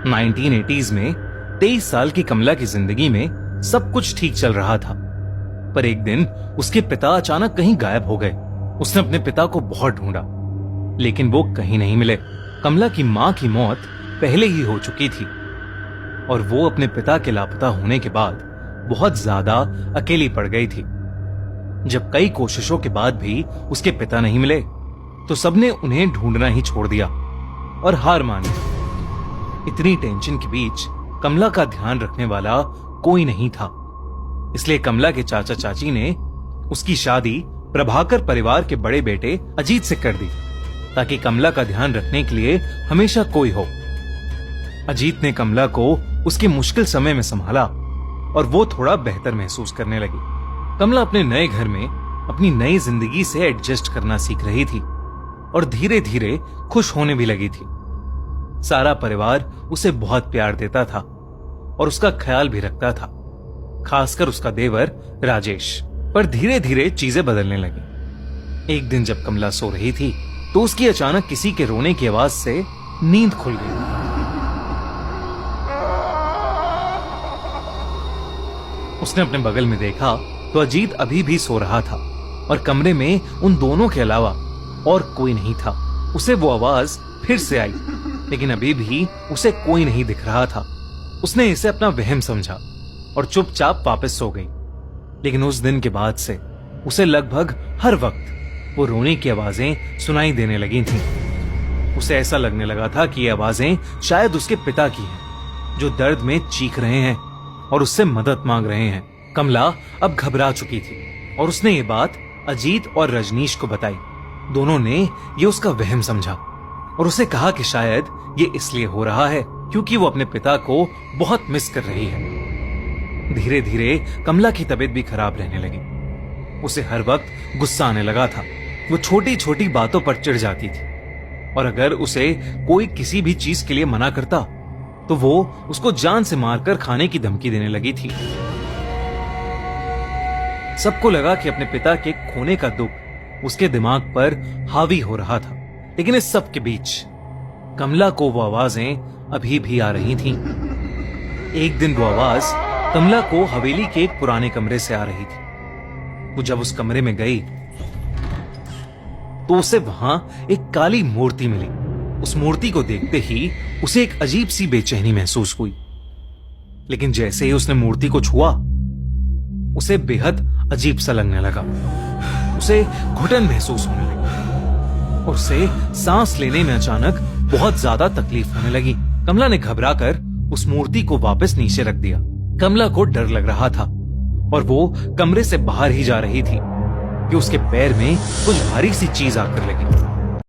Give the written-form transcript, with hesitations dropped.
1980s में 23 साल की कमला की जिंदगी में सब कुछ ठीक चल रहा था, पर एक दिन उसके पिता अचानक कहीं गायब हो गए। उसने अपने पिता को बहुत ढूंढा, लेकिन वो कहीं नहीं मिले। कमला की मां की मौत पहले ही हो चुकी थी और वो अपने पिता के लापता होने के बाद बहुत ज्यादा अकेली पड़ गई थी। जब कई कोशिशों के बाद भी उसके पिता नहीं मिले, तो सबने उन्हें ढूंढना ही छोड़ दिया और हार मान ली। इतनी टेंशन के बीच कमला का ध्यान रखने वाला कोई नहीं था, इसलिए कमला के चाचा चाची ने उसकी शादी प्रभाकर परिवार के बड़े बेटे अजीत से कर दी, ताकि कमला का ध्यान रखने के लिए हमेशा कोई हो। अजीत ने कमला को उसके मुश्किल समय में संभाला और वो थोड़ा बेहतर महसूस करने लगी। कमला अपने नए घर में अपनी नई जिंदगी से एडजस्ट करना सीख रही थी और धीरे धीरे खुश होने भी लगी थी। सारा परिवार उसे बहुत प्यार देता था और उसका ख्याल भी रखता था, खासकर उसका देवर राजेश। पर धीरे धीरे चीजें बदलने लगी। एक दिन जब कमला सो रही थी, तो उसकी अचानक किसी के रोने की आवाज से नींद खुल गई। उसने अपने बगल में देखा तो अजीत अभी भी सो रहा था और कमरे में उन दोनों के अलावा और कोई नहीं था। उसे वो आवाज फिर से आई, लेकिन अभी भी उसे कोई नहीं दिख रहा था। उसने इसे अपना वहम समझा और चुपचाप वापस सो गई। लेकिन उस दिन के बाद से उसे लगभग हर वक्त वो रोने की आवाजें सुनाई देने लगी थीं। उसे ऐसा लगने लगा था कि ये आवाजें शायद उसके पिता की हैं, जो दर्द में चीख रहे हैं और उससे मदद मांग रहे हैं। कमला अब घबरा चुकी थी और उसने ये बात अजीत और रजनीश को बताई। दोनों ने ये उसका वहम समझा और उसे कहा कि शायद ये इसलिए हो रहा है क्योंकि वो अपने पिता को बहुत मिस कर रही है। धीरे धीरे कमला की तबीयत भी खराब रहने लगी। उसे हर वक्त गुस्सा आने लगा था। वो छोटी छोटी बातों पर चिढ़ जाती थी और अगर उसे कोई किसी भी चीज के लिए मना करता तो वो उसको जान से मारकर खाने की धमकी देने लगी थी। सबको लगा कि अपने पिता के खोने का दुख उसके दिमाग पर हावी हो रहा था, लेकिन इस सब के बीच कमला को वो आवाजें अभी भी आ रही थीं। एक दिन वो आवाज कमला को हवेली के एक पुराने कमरे से आ रही थी। वो जब उस कमरे में गई तो उसे वहां एक काली मूर्ति मिली। उस मूर्ति को देखते ही उसे एक अजीब सी बेचैनी महसूस हुई, लेकिन जैसे ही उसने मूर्ति को छुआ, उसे बेहद अजीब सा लगने लगा। उसे घुटन महसूस होने लगी और उसे सांस लेने में अचानक बहुत ज्यादा तकलीफ होने लगी। कमला ने घबराकर उस मूर्ति को वापस नीचे रख दिया। कमला को डर लग रहा था और वो कमरे से बाहर ही जा रही थी कि उसके पैर में कुछ भारी सी चीज आकर लगी।